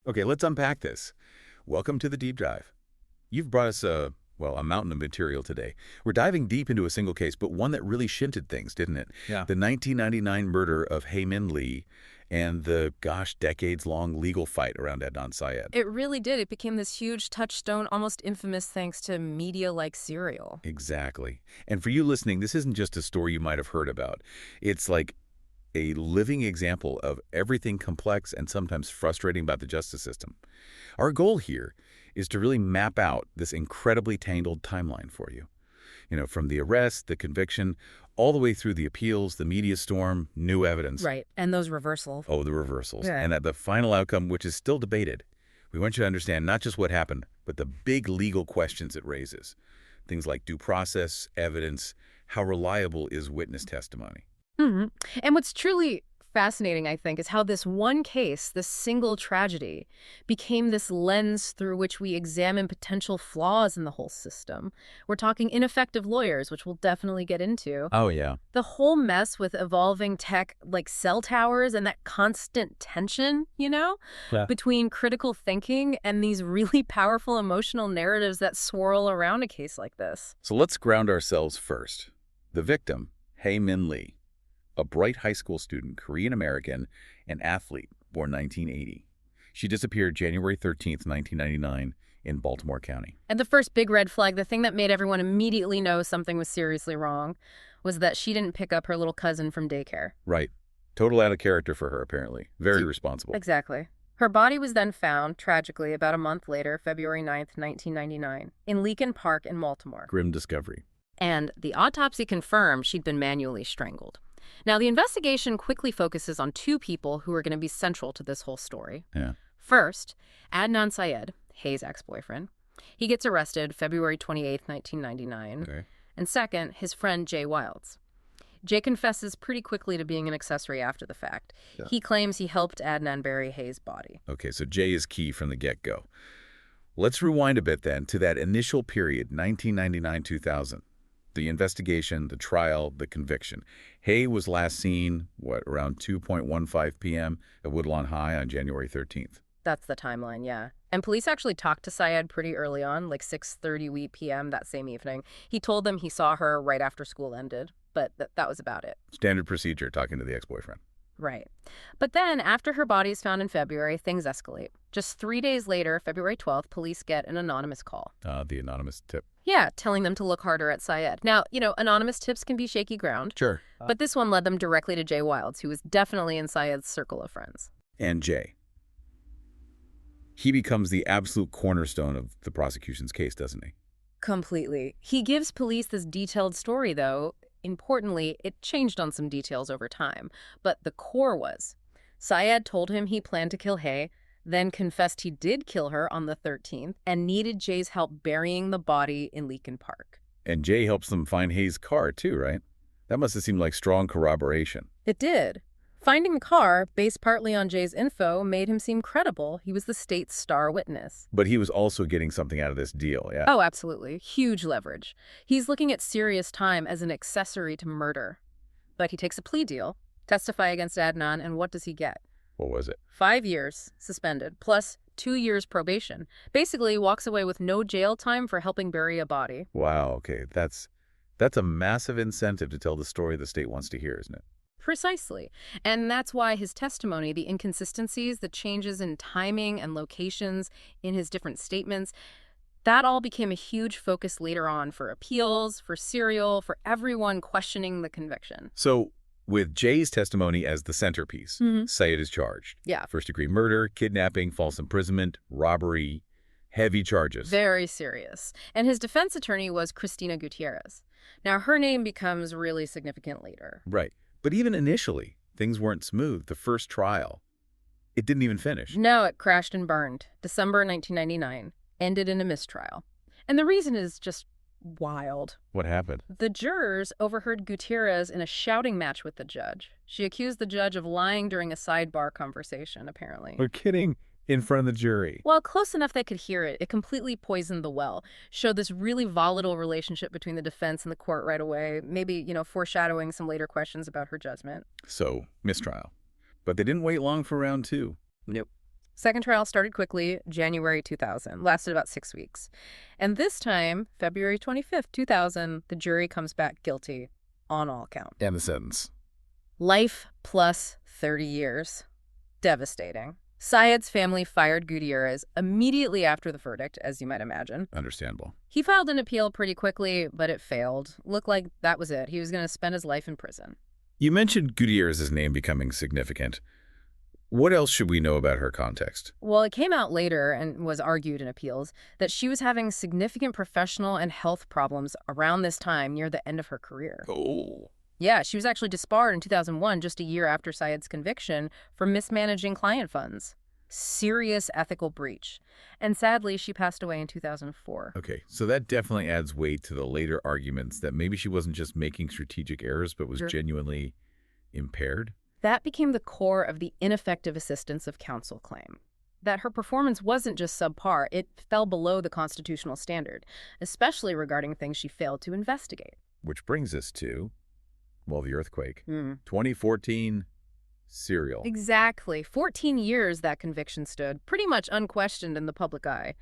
Okay, let's unpack this. Welcome to the deep dive. You've brought us a mountain of material today. We're diving deep into a single case, but one that really shifted things, didn't it? Yeah. The 1999 murder of Hae Min Lee and the, decades-long legal fight around Adnan Syed. It really did. It became this huge touchstone, almost infamous thanks to media like Serial. Exactly. And for you listening, this isn't just a story you might have heard about. It's like a living example of everything complex and sometimes frustrating about the justice system. Our goal here is to really map out this incredibly tangled timeline for you. From the arrest, the conviction, all the way through the appeals, the media storm, new evidence. Right. And those reversals. Oh, the reversals. Yeah. And at the final outcome, which is still debated, we want you to understand not just what happened, but the big legal questions it raises. Things like due process, evidence, how reliable is witness testimony. hmm And what's truly fascinating, I think, is how this one case, this single tragedy, became this lens through which we examine potential flaws in the whole system. We're talking ineffective lawyers, which we'll definitely get into. Oh, yeah. The whole mess with evolving tech like cell towers and that constant tension, Yeah. between critical thinking and these really powerful emotional narratives that swirl around a case like this. So let's ground ourselves first. The victim, Hae Min Lee, a bright high school student, Korean-American, and athlete, born 1980. She disappeared January 13th, 1999, in Baltimore County. And the first big red flag, the thing that made everyone immediately know something was seriously wrong, was that she didn't pick up her little cousin from daycare. Right. Total out of character for her, apparently. Very responsible. Exactly. Her body was then found, tragically, about a month later, February 9th, 1999, in Leakin Park in Baltimore. Grim discovery. And the autopsy confirmed she'd been manually strangled. Now, the investigation quickly focuses on two people who are going to be central to this whole story. Yeah. First, Adnan Syed, Hae's ex-boyfriend. He gets arrested February 28th, 1999. Okay. And second, his friend Jay Wilds. Jay confesses pretty quickly to being an accessory after the fact. Yeah. He claims he helped Adnan bury Hae's body. Okay, so Jay is key from the get-go. Let's rewind a bit then to that initial period, 1999-2000. The investigation, the trial, the conviction. Hae was last seen, around 2:15 p.m. at Woodlawn High on January 13th. That's the timeline, yeah. And police actually talked to Syed pretty early on, like 6:30 p.m. that same evening. He told them he saw her right after school ended, but that was about it. Standard procedure, talking to the ex-boyfriend. Right. But then, after her body is found in February, things escalate. Just 3 days later, February 12th, police get an anonymous call. The anonymous tip. Yeah, telling them to look harder at Syed. Now, anonymous tips can be shaky ground, Sure. but this one led them directly to Jay Wilds, who was definitely in Syed's circle of friends. And Jay. He becomes the absolute cornerstone of the prosecution's case, doesn't he? Completely. He gives police this detailed story, though. Importantly, it changed on some details over time, but the core was Syed told him he planned to kill Hae, then confessed he did kill her on the 13th and needed Jay's help burying the body in Leakin Park. And Jay helps them find Hae's car, too, right? That must have seemed like strong corroboration. It did. Finding the car, based partly on Jay's info, made him seem credible. He was the state's star witness. But he was also getting something out of this deal, yeah? Oh, absolutely. Huge leverage. He's looking at serious time as an accessory to murder. But he takes a plea deal, testify against Adnan, and what does he get? What was it? 5 years suspended, plus 2 years probation. Basically, he walks away with no jail time for helping bury a body. Wow, okay. That's a massive incentive to tell the story the state wants to hear, isn't it? Precisely. And that's why his testimony, the inconsistencies, the changes in timing and locations in his different statements, that all became a huge focus later on for appeals, for Serial, for everyone questioning the conviction. So, with Jay's testimony as the centerpiece, Syed is charged. Yeah. First-degree murder, kidnapping, false imprisonment, robbery, heavy charges. Very serious. And his defense attorney was Cristina Gutierrez. Now, her name becomes really significant later. Right. But even initially, things weren't smooth. The first trial, it didn't even finish. No, it crashed and burned. December 1999, ended in a mistrial. And the reason is just wild. What happened? The jurors overheard Gutierrez in a shouting match with the judge. She accused the judge of lying during a sidebar conversation, apparently. We're kidding. In front of the jury. Well, close enough they could hear it. It completely poisoned the well. Showed this really volatile relationship between the defense and the court right away. Maybe, foreshadowing some later questions about her judgment. So, mistrial. But they didn't wait long for round two. Nope. Second trial started quickly, January 2000, lasted about 6 weeks. And this time, February 25th, 2000, the jury comes back guilty on all counts. And the sentence. Life plus 30 years. Devastating. Syed's family fired Gutierrez immediately after the verdict, as you might imagine. Understandable. He filed an appeal pretty quickly, but it failed. Looked like that was it. He was going to spend his life in prison. You mentioned Gutierrez's name becoming significant. What else should we know about her context? Well, it came out later and was argued in appeals that she was having significant professional and health problems around this time near the end of her career. Oh. Yeah, she was actually disbarred in 2001, just a year after Syed's conviction, for mismanaging client funds. Serious ethical breach. And sadly, she passed away in 2004. Okay, so that definitely adds weight to the later arguments that maybe she wasn't just making strategic errors, but was genuinely impaired. That became the core of the ineffective assistance of counsel claim. That her performance wasn't just subpar, it fell below the constitutional standard, especially regarding things she failed to investigate. Which brings us to, well, the earthquake. 2014, Serial. Exactly. 14 years that conviction stood, pretty much unquestioned in the public eye.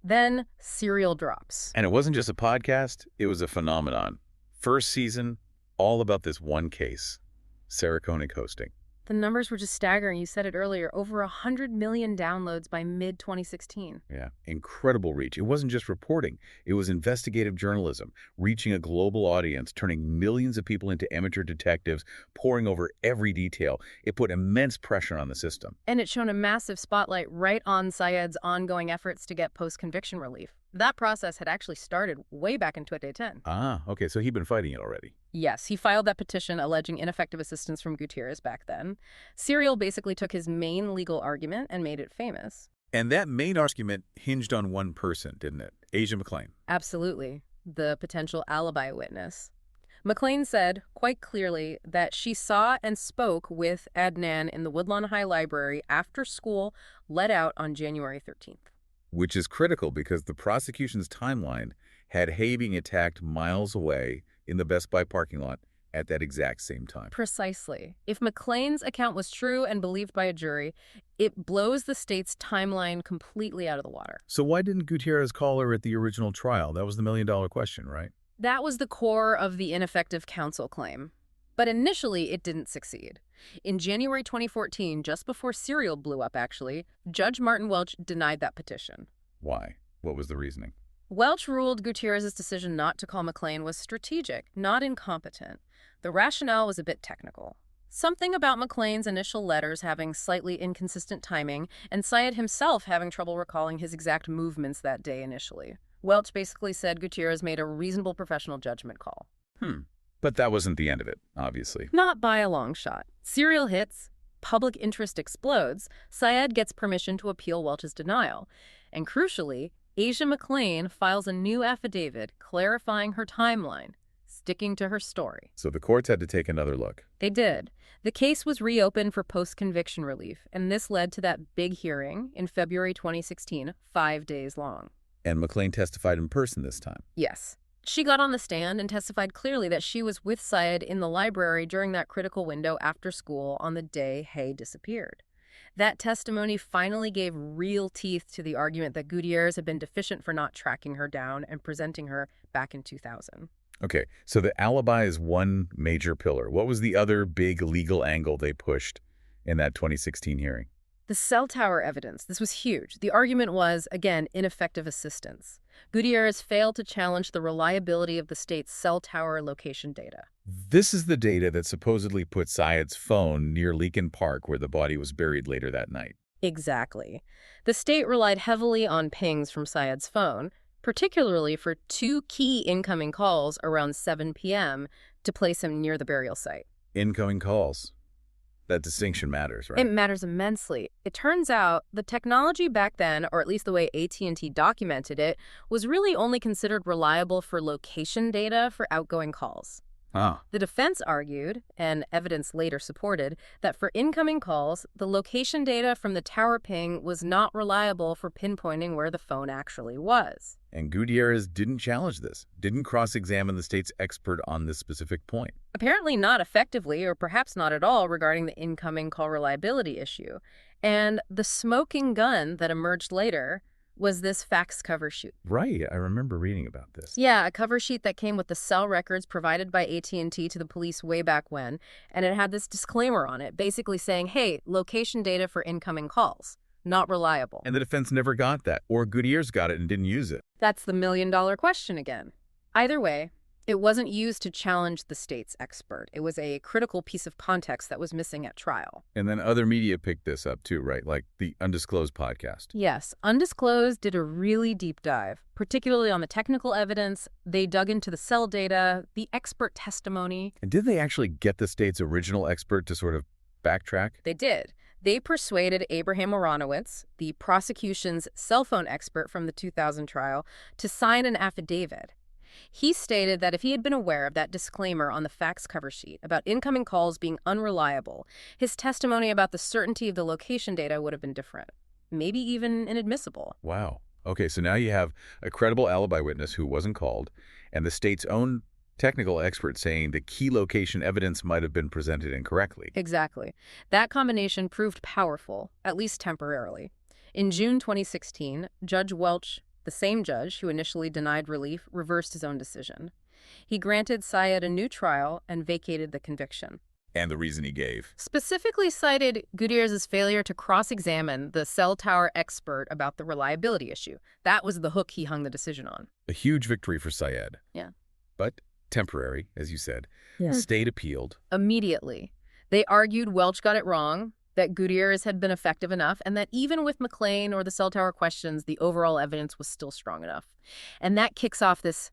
Then Serial drops. And it wasn't just a podcast, it was a phenomenon. First season, all about this one case. Sarah Koenig hosting. The numbers were just staggering. You said it earlier, over 100 million downloads by mid-2016. Yeah, incredible reach. It wasn't just reporting. It was investigative journalism, reaching a global audience, turning millions of people into amateur detectives, poring over every detail. It put immense pressure on the system. And it shone a massive spotlight right on Syed's ongoing efforts to get post-conviction relief. That process had actually started way back in 2010. Ah, okay, so he'd been fighting it already. Yes, he filed that petition alleging ineffective assistance from Gutierrez back then. Serial basically took his main legal argument and made it famous. And that main argument hinged on one person, didn't it? Asia McClain. Absolutely. The potential alibi witness. McClain said, quite clearly, that she saw and spoke with Adnan in the Woodlawn High Library after school let out on January 13th. Which is critical because the prosecution's timeline had Hae being attacked miles away in the Best Buy parking lot at that exact same time. Precisely. If McClain's account was true and believed by a jury, it blows the state's timeline completely out of the water. So why didn't Gutierrez call her at the original trial? That was the million-dollar question, right? That was the core of the ineffective counsel claim. But initially, it didn't succeed. In January 2014, just before Serial blew up, actually, Judge Martin Welch denied that petition. Why? What was the reasoning? Welch ruled Gutierrez's decision not to call McClain was strategic, not incompetent. The rationale was a bit technical. Something about McClain's initial letters having slightly inconsistent timing, and Syed himself having trouble recalling his exact movements that day initially. Welch basically said Gutierrez made a reasonable professional judgment call. But that wasn't the end of it, obviously. Not by a long shot. Serial hits, public interest explodes, Syed gets permission to appeal Welch's denial. And crucially, Asia McClain files a new affidavit clarifying her timeline, sticking to her story. So the courts had to take another look. They did. The case was reopened for post-conviction relief, and this led to that big hearing in February 2016, 5 days long. And McClain testified in person this time. Yes. She got on the stand and testified clearly that she was with Syed in the library during that critical window after school on the day Hae disappeared. That testimony finally gave real teeth to the argument that Gutierrez had been deficient for not tracking her down and presenting her back in 2000. Okay, so the alibi is one major pillar. What was the other big legal angle they pushed in that 2016 hearing? The cell tower evidence. This was huge. The argument was, again, ineffective assistance. Gutierrez failed to challenge the reliability of the state's cell tower location data. This is the data that supposedly put Syed's phone near Leakin Park where the body was buried later that night. Exactly. The state relied heavily on pings from Syed's phone, particularly for 2 key incoming calls around 7 p.m. to place him near the burial site. Incoming calls. That distinction matters, right? It matters immensely. It turns out the technology back then, or at least the way AT&T documented it, was really only considered reliable for location data for outgoing calls. Ah, The defense argued, and evidence later supported, that for incoming calls, the location data from the tower ping was not reliable for pinpointing where the phone actually was. and Gutierrez didn't challenge this, didn't cross-examine the state's expert on this specific point. Apparently not effectively, or perhaps not at all, regarding the incoming call reliability issue. And the smoking gun that emerged later was this fax cover sheet. Right, I remember reading about this. Yeah, a cover sheet that came with the cell records provided by AT&T to the police way back when, and it had this disclaimer on it, basically saying, hey, location data for incoming calls, not reliable. And the defense never got that, or Gutierrez got it and didn't use it. That's the million-dollar question again. Either way, it wasn't used to challenge the state's expert. It was a critical piece of context that was missing at trial. And then other media picked this up too, right? Like the Undisclosed podcast. Yes, Undisclosed did a really deep dive, particularly on the technical evidence. They dug into the cell data, the expert testimony. And did they actually get the state's original expert to sort of backtrack? They did. They persuaded Abraham Aronowitz, the prosecution's cell phone expert from the 2000 trial, to sign an affidavit. He stated that if he had been aware of that disclaimer on the fax cover sheet about incoming calls being unreliable, his testimony about the certainty of the location data would have been different, maybe even inadmissible. Wow. Okay, so now you have a credible alibi witness who wasn't called, and the state's own technical expert saying the key location evidence might have been presented incorrectly. Exactly. That combination proved powerful, at least temporarily. In June 2016, Judge Welch, the same judge who initially denied relief, reversed his own decision. He granted Syed a new trial and vacated the conviction. And the reason he gave. Specifically cited Gutierrez's failure to cross-examine the cell tower expert about the reliability issue. That was the hook he hung the decision on. A huge victory for Syed. Yeah. But temporary, as you said. Yeah. State appealed. Immediately. They argued Welch got it wrong, that Gutierrez had been effective enough, and that even with McLean or the cell tower questions, the overall evidence was still strong enough. And that kicks off this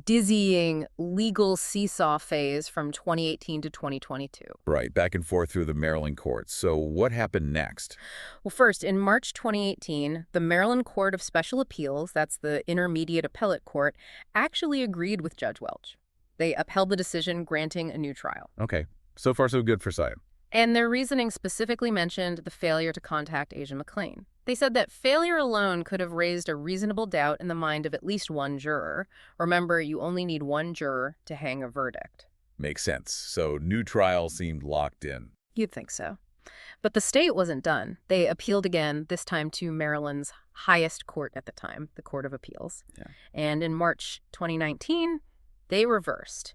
dizzying legal seesaw phase from 2018 to 2022. Right, back and forth through the Maryland courts. So what happened next? Well, first, in March 2018, the Maryland Court of Special Appeals, that's the Intermediate Appellate Court, actually agreed with Judge Welch. They upheld the decision, granting a new trial. Okay, so far so good for Syed. And their reasoning specifically mentioned the failure to contact Asia McLean. They said that failure alone could have raised a reasonable doubt in the mind of at least one juror. Remember, you only need one juror to hang a verdict. Makes sense. So new trial seemed locked in. You'd think so. But the state wasn't done. They appealed again, this time to Maryland's highest court at the time, the Court of Appeals. Yeah. And in March 2019, they reversed.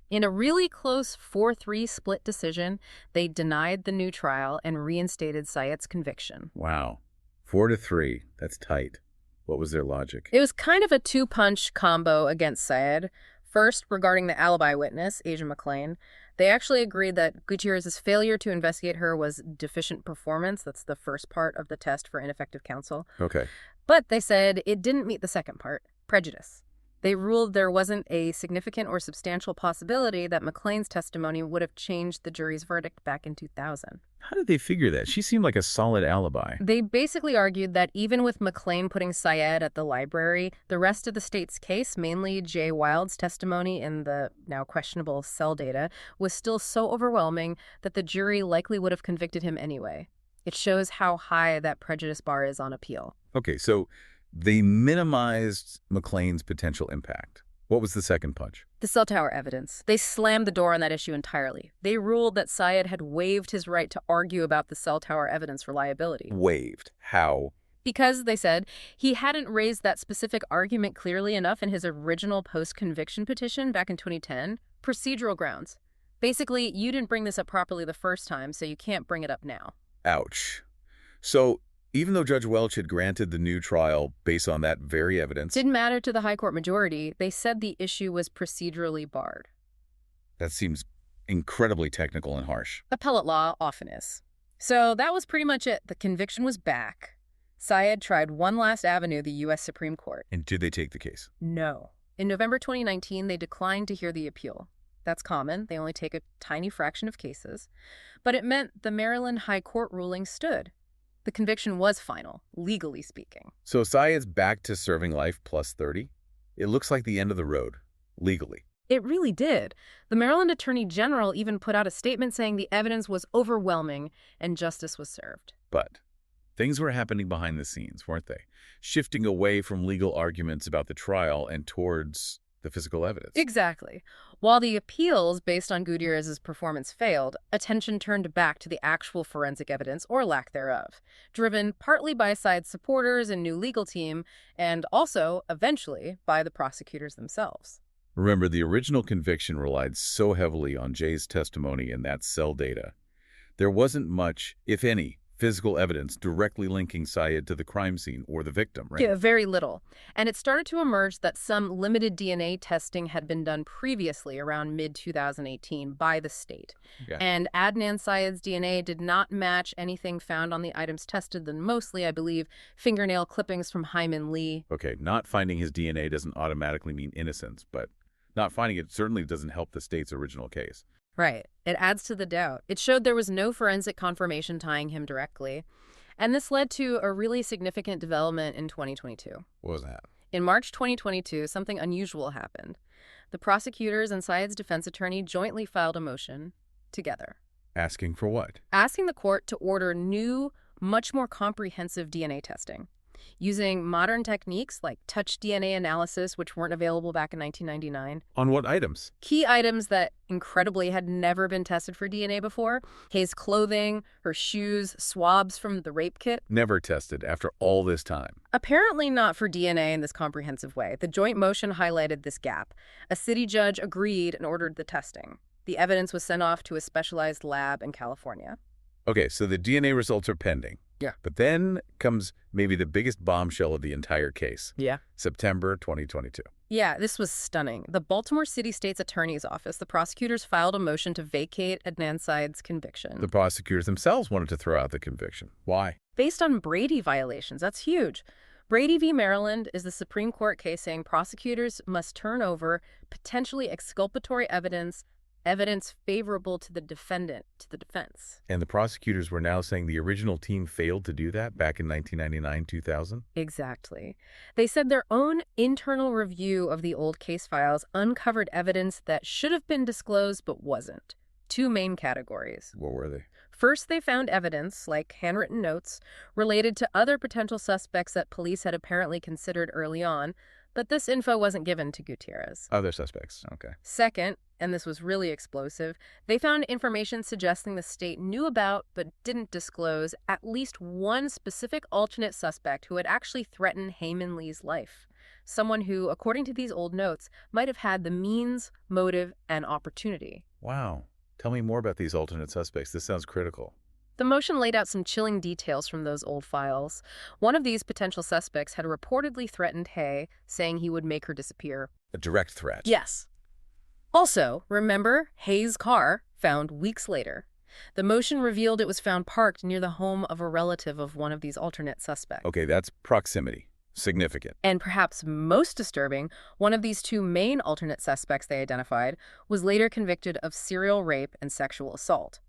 In a really close 4-3 split decision, they denied the new trial and reinstated Syed's conviction. Wow. 4-3. That's tight. What was their logic? It was kind of a two-punch combo against Syed. First, regarding the alibi witness, Asia McLean, they actually agreed that Gutierrez's failure to investigate her was deficient performance. That's the first part of the test for ineffective counsel. Okay. But they said it didn't meet the second part, prejudice. They ruled there wasn't a significant or substantial possibility that McLean's testimony would have changed the jury's verdict back in 2000. How did they figure that? She seemed like a solid alibi. They basically argued that even with McLean putting Syed at the library, the rest of the state's case, mainly Jay Wild's testimony and the now questionable cell data, was still so overwhelming that the jury likely would have convicted him anyway. It shows how high that prejudice bar is on appeal. Okay, so they minimized McLean's potential impact. What was the second punch? The cell tower evidence. They slammed the door on that issue entirely. They ruled that Syed had waived his right to argue about the cell tower evidence reliability. Waived. How? Because, they said, he hadn't raised that specific argument clearly enough in his original post-conviction petition back in 2010. Procedural grounds. Basically, you didn't bring this up properly the first time, so you can't bring it up now. Ouch. So even though Judge Welch had granted the new trial based on that very evidence, Didn't matter to the high court majority. They said the issue was procedurally barred. that seems incredibly technical and harsh. Appellate law often is. So that was pretty much it. The conviction was back. Syed tried one last avenue, the U.S. Supreme Court. And did they take the case? No. In November 2019, they declined to hear the appeal. That's common. They only take a tiny fraction of cases. But it meant the Maryland High Court ruling stood. The conviction was final, legally speaking. So Syed's back to serving life plus 30? It looks like the end of the road, legally. It really did. The Maryland Attorney General even put out a statement saying the evidence was overwhelming and justice was served. But things were happening behind the scenes, weren't they? Shifting away from legal arguments about the trial and towards the physical evidence. Exactly. While the appeals based on Gutierrez's performance failed, attention turned back to the actual forensic evidence, or lack thereof, driven partly by Syed's supporters and new legal team, and also, eventually, by the prosecutors themselves. Remember, the original conviction relied so heavily on Jay's testimony and that cell data. There wasn't much, if any, physical evidence directly linking Syed to the crime scene or the victim, right? Yeah, very little. And it started to emerge that some limited DNA testing had been done previously around mid-2018 by the state. Yeah. And Adnan Syed's DNA did not match anything found on the items tested, than mostly, I believe, fingernail clippings from Hae Min Lee. Okay, not finding his DNA doesn't automatically mean innocence, but not finding it certainly doesn't help the state's original case. Right. It adds to the doubt. It showed there was no forensic confirmation tying him directly. And this led to a really significant development in 2022. What was that? In March 2022, something unusual happened. The prosecutors and Syed's defense attorney jointly filed a motion together, Asking for what? asking the court to order new, much more comprehensive DNA testing, using modern techniques like touch DNA analysis, which weren't available back in 1999. On what items? Key items that, incredibly, had never been tested for DNA before: Hae's clothing, her shoes, swabs from the rape kit. Never tested after all this time. Apparently not for DNA in this comprehensive way. The joint motion highlighted this gap. A city judge agreed and ordered the testing. The evidence was sent off to a specialized lab in California. Okay, so the DNA results are pending. Yeah. But then comes maybe the biggest bombshell of the entire case. Yeah. September 2022. Yeah, this was stunning. The Baltimore City State's Attorney's Office, the prosecutors filed a motion to vacate Adnan Syed's conviction. The prosecutors themselves wanted to throw out the conviction. Why? Based on Brady violations. That's huge. Brady v. Maryland is the Supreme Court case saying prosecutors must turn over potentially exculpatory evidence favorable to the defendant, to the defense. And the prosecutors were now saying the original team failed to do that back in 1999-2000? Exactly. They said their own internal review of the old case files uncovered evidence that should have been disclosed but wasn't. Two main categories. What were they? First, they found evidence, like handwritten notes, related to other potential suspects that police had apparently considered early on, but this info wasn't given to Gutierrez. Other suspects. Okay. Second, and this was really explosive, they found information suggesting the state knew about but didn't disclose at least one specific alternate suspect who had actually threatened Hae Min Lee's life. Someone who, according to these old notes, might have had the means, motive, and opportunity. Wow. Tell me more about these alternate suspects. This sounds critical. The motion laid out some chilling details from those old files. One of these potential suspects had reportedly threatened Hae, saying he would make her disappear. A direct threat. Yes. Also, remember Hae's car, found weeks later. The motion revealed it was found parked near the home of a relative of one of these alternate suspects. Okay, that's proximity. Significant. And perhaps most disturbing, one of these two main alternate suspects they identified was later convicted of serial rape and sexual assault.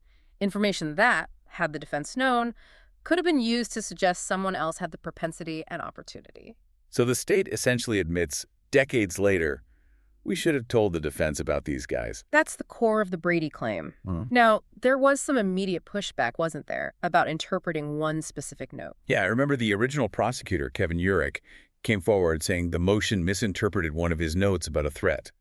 Information that, had the defense known, could have been used to suggest someone else had the propensity and opportunity. So the state essentially admits, decades later, we should have told the defense about these guys. That's the core of the Brady claim. Hmm. Now, there was some immediate pushback, wasn't there, about interpreting one specific note? Yeah, I remember the original prosecutor, Kevin Urich, came forward saying the motion misinterpreted one of his notes about a threat.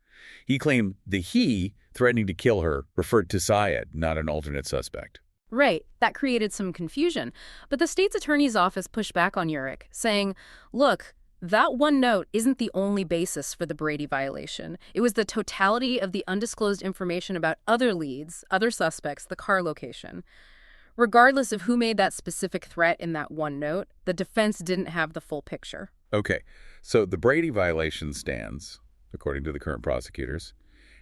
He claimed the he threatening to kill her referred to Syed, not an alternate suspect. Right. That created some confusion. But the state's attorney's office pushed back on Urich, saying, look, that one note isn't the only basis for the Brady violation. It was the totality of the undisclosed information about other leads, other suspects, the car location. Regardless of who made that specific threat in that one note, the defense didn't have the full picture. Okay, so the Brady violation stands, according to the current prosecutors,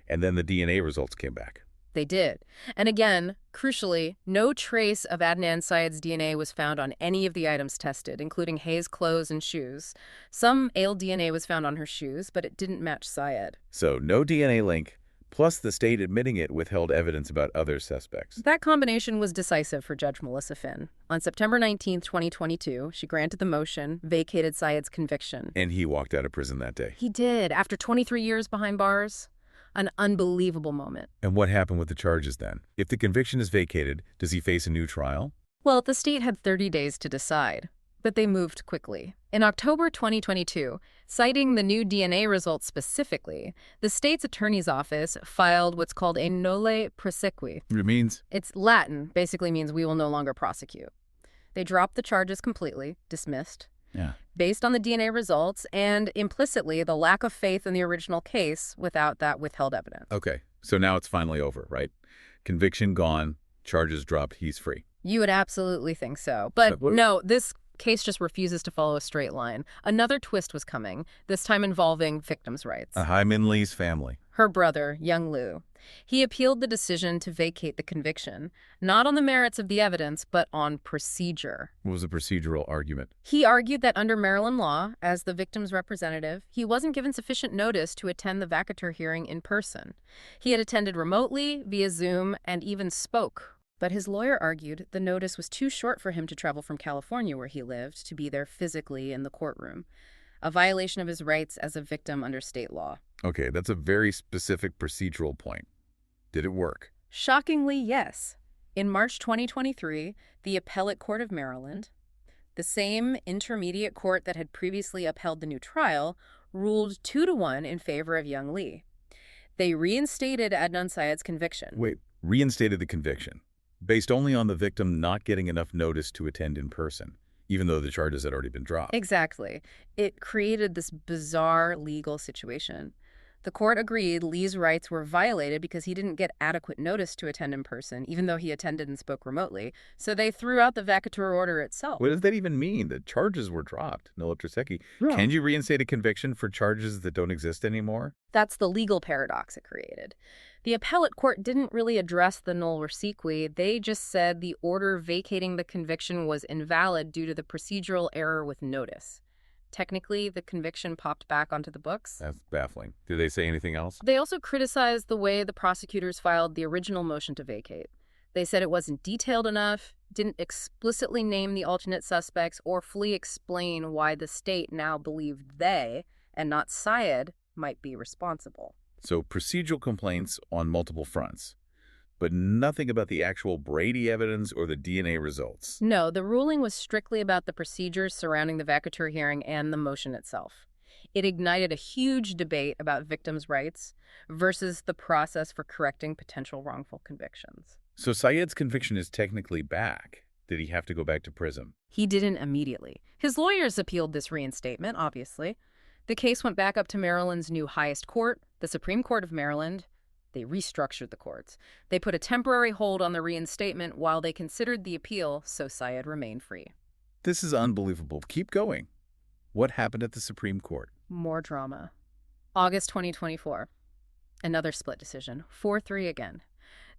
and then the DNA results came back. They did. And again, crucially, no trace of Adnan Syed's DNA was found on any of the items tested, including Hae's clothes and shoes. Some ale DNA was found on her shoes, but it didn't match Syed. So no DNA link, plus the state admitting it withheld evidence about other suspects. That combination was decisive for Judge Melissa Finn. On September 19, 2022, she granted the motion, vacated Syed's conviction. And he walked out of prison that day. He did, after 23 years behind bars. An unbelievable moment. And what happened with the charges then? If the conviction is vacated, does he face a new trial? Well, the state had 30 days to decide, but they moved quickly. In October 2022, citing the new DNA results specifically, the state's attorney's office filed what's called a nolle prosequi. It means? It's Latin, basically means we will no longer prosecute. They dropped the charges completely, dismissed, Yeah. based on the DNA results and implicitly the lack of faith in the original case without that withheld evidence. Okay, so now it's finally over, right? Conviction gone, charges dropped, he's free. You would absolutely think so. But what- no, this case just refuses to follow a straight line. Another twist was coming, this time involving victims' rights. Hae Min Lee's family. Her brother, Young Loo. He appealed the decision to vacate the conviction, not on the merits of the evidence, but on procedure. What was the procedural argument? He argued that under Maryland law, as the victim's representative, he wasn't given sufficient notice to attend the vacatur hearing in person. He had attended remotely, via Zoom, and even spoke. But his lawyer argued the notice was too short for him to travel from California, where he lived, to be there physically in the courtroom, a violation of his rights as a victim under state law. Okay, that's a very specific procedural point. Did it work? Shockingly, yes. In March 2023, the Appellate Court of Maryland, the same intermediate court that had previously upheld the new trial, ruled 2-1 in favor of Young Lee. They reinstated Adnan Syed's conviction. Wait, reinstated the conviction, based only on the victim not getting enough notice to attend in person, even though the charges had already been dropped. Exactly. It created this bizarre legal situation. The court agreed Lee's rights were violated because he didn't get adequate notice to attend in person, even though he attended and spoke remotely. So they threw out the vacatur order itself. What does that even mean? The charges were dropped. Nolle prosequi. Yeah. Can you reinstate a conviction for charges that don't exist anymore? That's the legal paradox it created. The appellate court didn't really address the nolle prosequi. They just said the order vacating the conviction was invalid due to the procedural error with notice. Technically, the conviction popped back onto the books. That's baffling. Did they say anything else? They also criticized the way the prosecutors filed the original motion to vacate. They said it wasn't detailed enough, didn't explicitly name the alternate suspects, or fully explain why the state now believed they, and not Syed, might be responsible. So procedural complaints on multiple fronts, but nothing about the actual Brady evidence or the DNA results. No, the ruling was strictly about the procedures surrounding the vacatur hearing and the motion itself. It ignited a huge debate about victims' rights versus the process for correcting potential wrongful convictions. So Syed's conviction is technically back. Did he have to go back to prison? He didn't immediately. His lawyers appealed this reinstatement, obviously. The case went back up to Maryland's new highest court, the Supreme Court of Maryland. They restructured the courts. They put a temporary hold on the reinstatement while they considered the appeal, so Syed remained free. This is unbelievable. Keep going. What happened at the Supreme Court? More drama. August 2024. Another split decision. 4-3 again.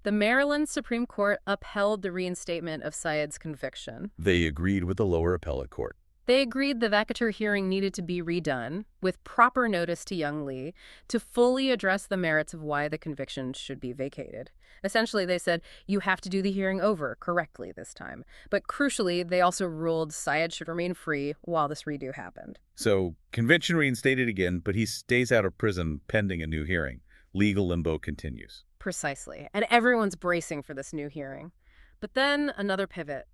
The Maryland Supreme Court upheld the reinstatement of Syed's conviction. They agreed with the lower appellate court. They agreed the vacatur hearing needed to be redone with proper notice to Young Lee to fully address the merits of why the conviction should be vacated. Essentially, they said, you have to do the hearing over correctly this time. But crucially, they also ruled Syed should remain free while this redo happened. So, conviction reinstated again, but he stays out of prison pending a new hearing. Legal limbo continues. Precisely. And everyone's bracing for this new hearing. But then another pivot.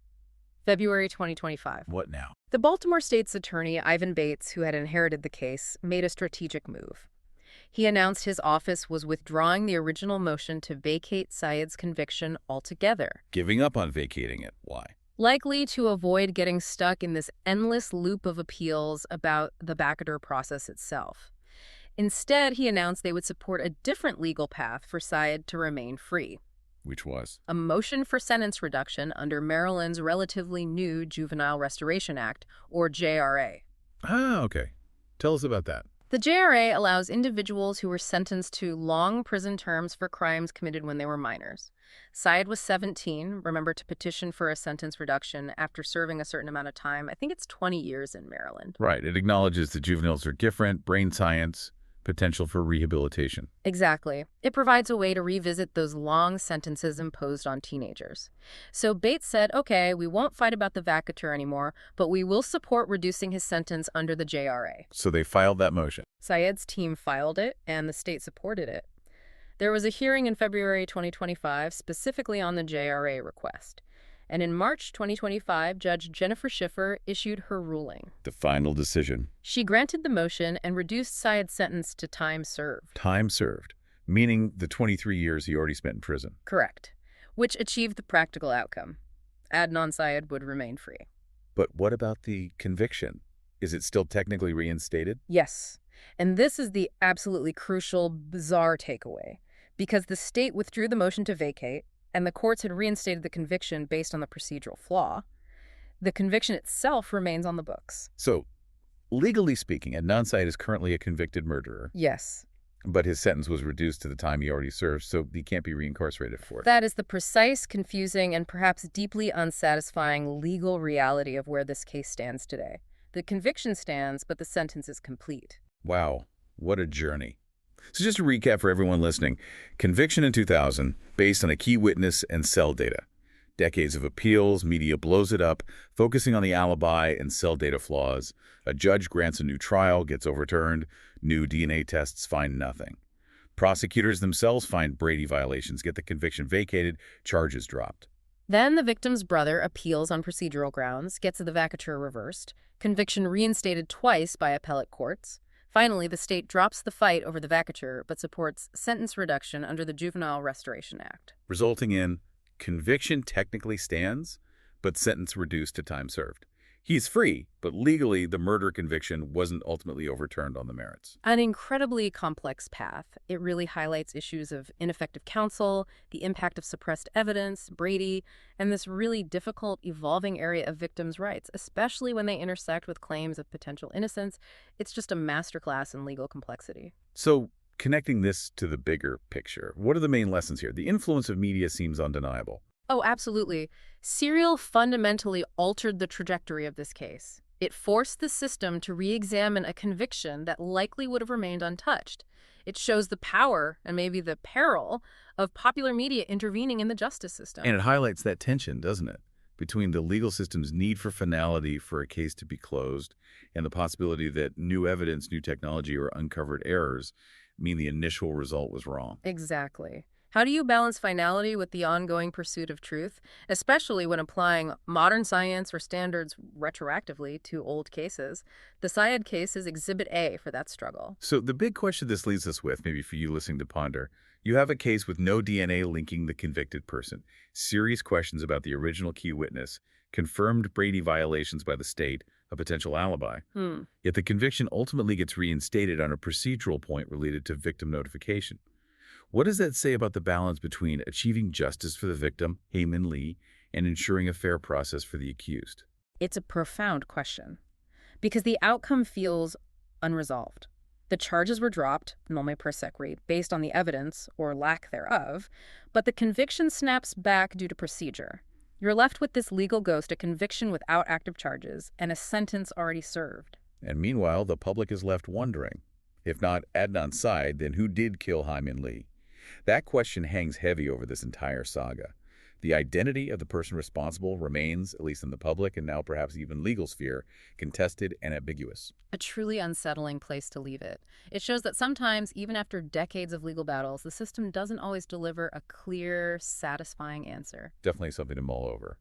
February 2025. What now? The Baltimore State's attorney, Ivan Bates, who had inherited the case, made a strategic move. He announced his office was withdrawing the original motion to vacate Syed's conviction altogether, Giving up on vacating it. Why? likely to avoid getting stuck in this endless loop of appeals about the vacatur process itself. Instead, he announced they would support a different legal path for Syed to remain free. Which was? A motion for sentence reduction under Maryland's relatively new Juvenile Restoration Act, or JRA. Ah, okay. Tell us about that. The JRA allows individuals who were sentenced to long prison terms for crimes committed when they were minors. Syed was 17, remember, to petition for a sentence reduction after serving a certain amount of time. I think it's 20 years in Maryland. Right. It acknowledges that juveniles are different, brain science, potential for rehabilitation. Exactly. It provides a way to revisit those long sentences imposed on teenagers. So Bates said, okay, we won't fight about the vacatur anymore, but we will support reducing his sentence under the JRA. So they filed that motion. Syed's team filed it, and the state supported it. There was a hearing in February 2025 specifically on the JRA request. And in March 2025, Judge Jennifer Schiffer issued her ruling. The final decision. She granted the motion and reduced Syed's sentence to time served. Time served, meaning the 23 years he already spent in prison. Correct. Which achieved the practical outcome. Adnan Syed would remain free. But what about the conviction? Is it still technically reinstated? Yes. And this is the absolutely crucial, bizarre takeaway. Because the state withdrew the motion to vacate, and the courts had reinstated the conviction based on the procedural flaw, the conviction itself remains on the books. So, legally speaking, Adnan Syed is currently a convicted murderer. Yes. But his sentence was reduced to the time he already served, so he can't be reincarcerated for it. That is the precise, confusing, and perhaps deeply unsatisfying legal reality of where this case stands today. The conviction stands, but the sentence is complete. Wow, what a journey. So just to recap for everyone listening, conviction in 2000, based on a key witness and cell data. Decades of appeals, media blows it up, focusing on the alibi and cell data flaws. A judge grants a new trial, gets overturned. New DNA tests find nothing. Prosecutors themselves find Brady violations, get the conviction vacated, charges dropped. Then the victim's brother appeals on procedural grounds, gets the vacatur reversed, conviction reinstated twice by appellate courts. Finally, the state drops the fight over the vacatur but supports sentence reduction under the Juvenile Restoration Act. Resulting in conviction technically stands, but sentence reduced to time served. He's free, but legally the murder conviction wasn't ultimately overturned on the merits. An incredibly complex path. It really highlights issues of ineffective counsel, the impact of suppressed evidence, Brady, and this really difficult, evolving area of victims' rights, especially when they intersect with claims of potential innocence. It's just a masterclass in legal complexity. So, connecting this to the bigger picture, what are the main lessons here? The influence of media seems undeniable. Oh, absolutely. Serial fundamentally altered the trajectory of this case. It forced the system to re-examine a conviction that likely would have remained untouched. It shows the power, and maybe the peril, of popular media intervening in the justice system. And it highlights that tension, doesn't it? Between the legal system's need for finality for a case to be closed and the possibility that new evidence, new technology, or uncovered errors mean the initial result was wrong. Exactly. How do you balance finality with the ongoing pursuit of truth, especially when applying modern science or standards retroactively to old cases? The Syed case is Exhibit A for that struggle. So the big question this leaves us with, maybe for you listening to ponder, you have a case with no DNA linking the convicted person, serious questions about the original key witness, confirmed Brady violations by the state, a potential alibi. Yet the conviction ultimately gets reinstated on a procedural point related to victim notification. What does that say about the balance between achieving justice for the victim, Hae Min Lee, and ensuring a fair process for the accused? It's a profound question, because the outcome feels unresolved. The charges were dropped, nomme prosequi, based on the evidence, or lack thereof, but the conviction snaps back due to procedure. You're left with this legal ghost, a conviction without active charges, and a sentence already served. And meanwhile, the public is left wondering, if not Adnan Syed, then who did kill Hae Min Lee? That question hangs heavy over this entire saga. The identity of the person responsible remains, at least in the public and now perhaps even legal sphere, contested and ambiguous. A truly unsettling place to leave it. It shows that sometimes, even after decades of legal battles, the system doesn't always deliver a clear, satisfying answer. Definitely something to mull over.